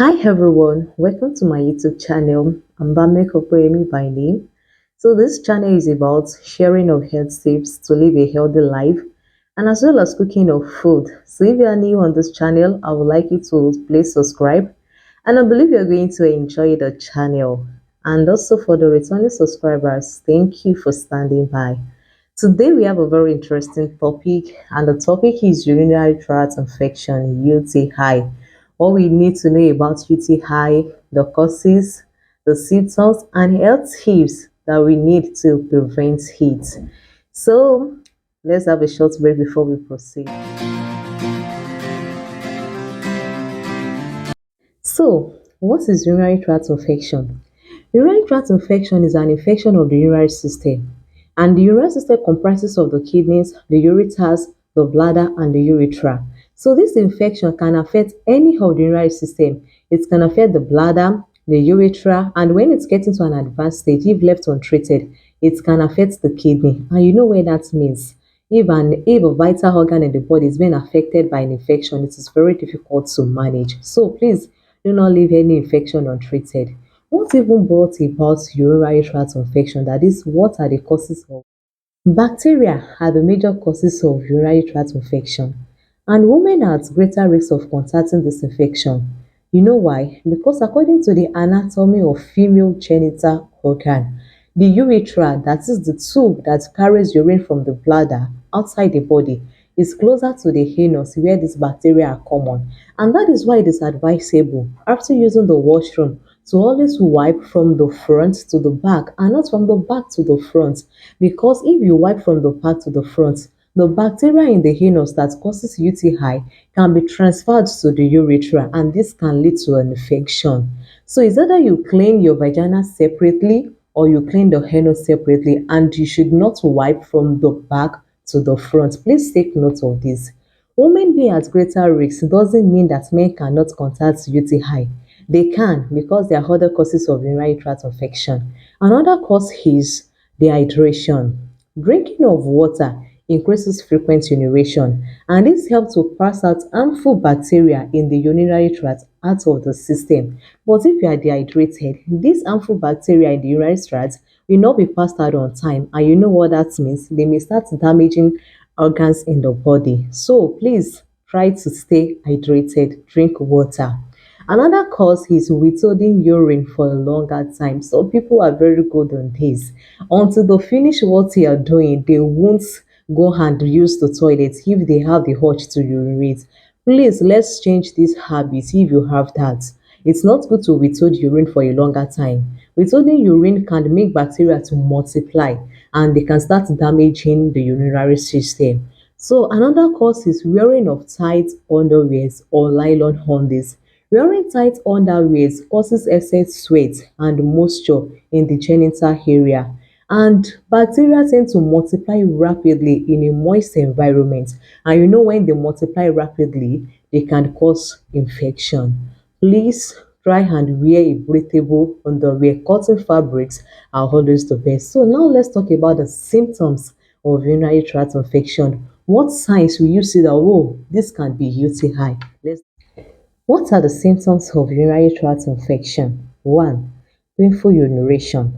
Hi everyone, welcome to my YouTube channel. I'm Bameko by name. So this channel is about sharing of health tips to live a healthy life and as well as cooking of food. So if you are new on this channel, I would like you to please subscribe and I believe you're going to enjoy the channel. And also for the returning subscribers, thank you for standing by. Today we have a very interesting topic and the topic is urinary tract infection UTI. What we need to know about UTI, the causes, the symptoms and health tips that we need to prevent it. So let's have a short break before we proceed. So, what is urinary tract infection? Urinary tract infection is an infection of the urinary system, and the urinary system comprises of the kidneys, the ureters, the bladder, and the urethra. So, this infection can affect any of the urinary system. It can affect the bladder, the urethra, and when it's getting to an advanced stage, if left untreated, it can affect the kidney. And you know what that means? If a vital organ in the body is being affected by an infection, it is very difficult to manage. So please do not leave any infection untreated. What even brought about urinary tract infection? That is, what are the causes of? Bacteria are the major causes of urinary tract infection, and women are at greater risk of contracting this infection. You know why? Because according to the anatomy of female genital organ, the urethra, that is the tube that carries urine from the bladder outside the body, is closer to the anus where these bacteria are common. And that is why it is advisable after using the washroom to always wipe from the front to the back and not from the back to the front, because if you wipe from the back to the front, the bacteria in the anus that causes UTI can be transferred to the urethra and this can lead to an infection. So it's either you clean your vagina separately or you clean the anus separately, and you should not wipe from the back to the front. Please take note of this. Women being at greater risk doesn't mean that men cannot contract UTI. They can, because there are other causes of urinary tract infection. Another cause is dehydration. Drinking of water increases frequent urination, and this helps to pass out harmful bacteria in the urinary tract out of the system. But if you are dehydrated, these harmful bacteria in the urinary tract will not be passed out on time, and you know what that means? They may start damaging organs in the body. So please try to stay hydrated, drink water. Another cause is withholding urine for a longer time. So people are very good on this. Until they finish what they are doing, they won't go and use the toilet if they have the urge to urinate. Please, let's change this habit if you have that. It's not good to withhold urine for a longer time. Withholding urine can make bacteria to multiply and they can start damaging the urinary system. So another cause is wearing of tight underwears or nylon undies. Wearing tight underwears causes excess sweat and moisture in the genital area, and bacteria tend to multiply rapidly in a moist environment, and you know when they multiply rapidly they can cause infection. Please try and wear a breathable underwear. Cotton fabrics are always the best. So now let's talk about the symptoms of urinary tract infection. What signs will you see that, oh, this can be UTI? What are the symptoms of urinary tract infection? 1. Painful urination.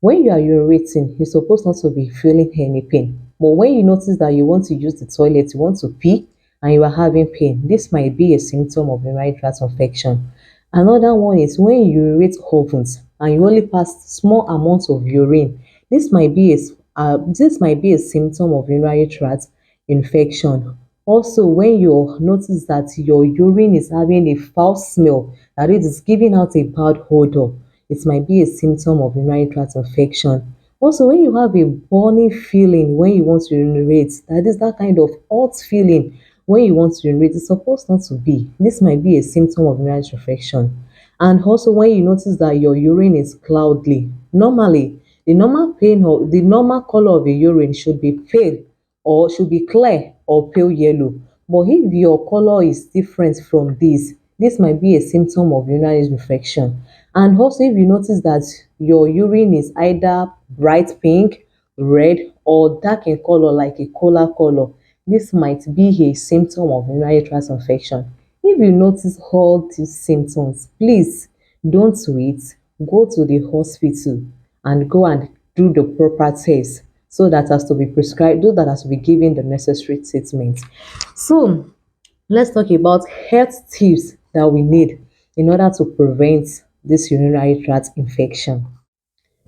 When you are urinating, you're supposed not to be feeling any pain. But when you notice that you want to use the toilet, you want to pee, and you are having pain, this might be a symptom of urinary tract infection. Another one is when you urinate often and you only pass small amounts of urine. This might be a symptom of urinary tract infection. Also, when you notice that your urine is having a foul smell, that it is giving out a bad odor, it might be a symptom of urinary tract infection. Also, when you have a burning feeling when you want to urinate, that is that kind of hot feeling when you want to urinate, it's supposed not to be. This might be a symptom of urinary tract infection. And also when you notice that your urine is cloudy, normally the normal color of the urine should be pale or should be clear or pale yellow. But if your color is different from this might be a symptom of urinary infection. And also if you notice that your urine is either bright pink, red, or dark in color like a cola color, this might be a symptom of urinary tract infection. If you notice all these symptoms, please don't wait. Go to the hospital and go and do the proper test so that as to be prescribed, so that as to be given the necessary treatment. So let's talk about health tips that we need in order to prevent this urinary tract infection.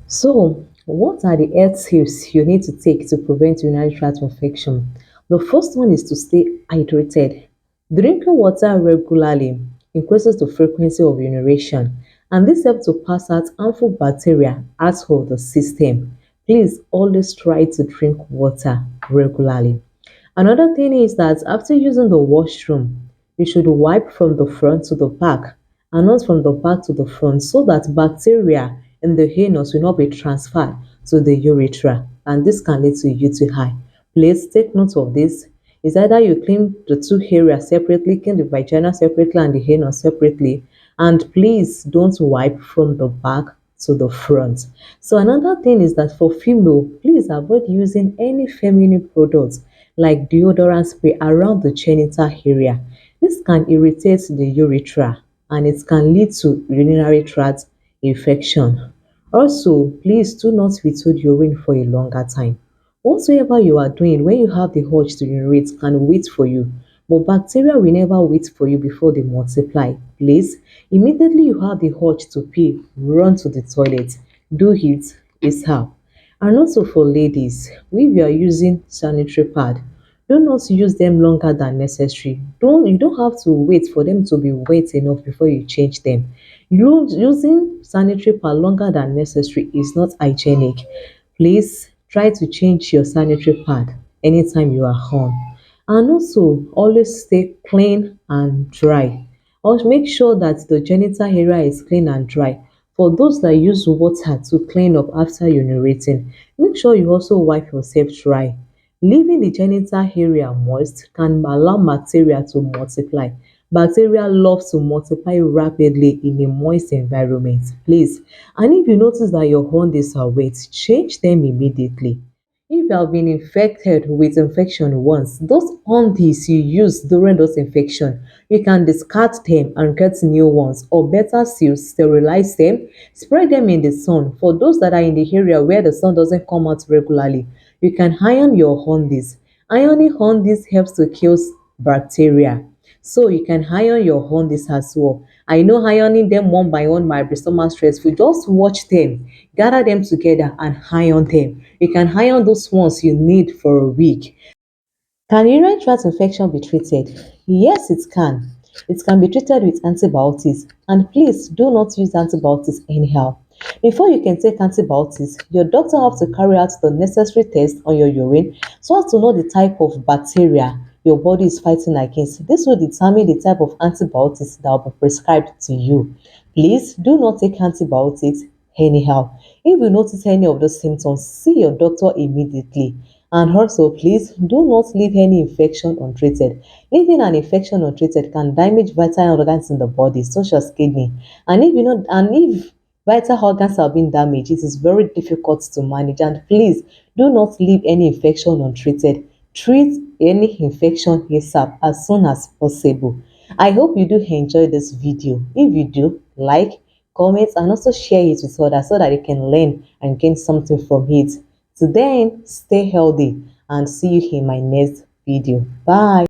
So, what are the health tips you need to take to prevent urinary tract infection? The first one is to stay hydrated. Drinking water regularly increases the frequency of urination, and this helps to pass out harmful bacteria out of the system. Please always try to drink water regularly. Another thing is that after using the washroom, you should wipe from the front to the back and not from the back to the front so that bacteria in the anus will not be transferred to the urethra, and this can lead to UTI. Please take note of this. It's either you clean the two areas separately, clean the vagina separately and the anus separately, and please don't wipe from the back to the front. So another thing is that for female, please avoid using any feminine products like deodorant spray around the genital area. This can irritate the urethra and it can lead to urinary tract infection. Also, please do not withhold urine for a longer time. Whatsoever you are doing when you have the urge to urinate can wait for you, but bacteria will never wait for you before they multiply. Please, immediately you have the urge to pee, run to the toilet. Do it ASAP. And also for ladies, if you are using sanitary pad, do not use them longer than necessary. You don't have to wait for them to be wet enough before you change them. Using sanitary pad longer than necessary is not hygienic. Please try to change your sanitary pad anytime you are home. And also always stay clean and dry. Also make sure that the genital area is clean and dry. For those that use water to clean up after urinating, make sure you also wipe yourself dry. Leaving the genital area moist can allow bacteria to multiply. Bacteria love to multiply rapidly in a moist environment. Please, and if you notice that your undies are wet, change them immediately. If you have been infected with infection once, those undies you used during those infection, you can discard them and get new ones, or better still, sterilize them, spread them in the sun. For those that are in the area where the sun doesn't come out regularly, you can iron your undies. Ironing undies helps to kill bacteria. So you can iron your undies as well. I know ironing them one by one might be so much stressful. Just watch them, gather them together and iron them. You can iron those ones you need for a week. Can urinary tract infection be treated? Yes, it can. It can be treated with antibiotics, and please do not use antibiotics anyhow. Before you can take antibiotics, your doctor has to carry out the necessary tests on your urine so as to know the type of bacteria your body is fighting against. This will determine the type of antibiotics that will be prescribed to you. Please do not take antibiotics anyhow. If you notice any of those symptoms, see your doctor immediately. And also, please do not leave any infection untreated. Leaving an infection untreated can damage vital organs in the body, such as kidney. And if vital organs have been damaged, it is very difficult to manage. And please do not leave any infection untreated. Treat any infection ASAP as soon as possible. I hope you do enjoy this video. If you do, like, comment, and also share it with others so that they can learn and gain something from it. Till then, stay healthy and see you in my next video. Bye.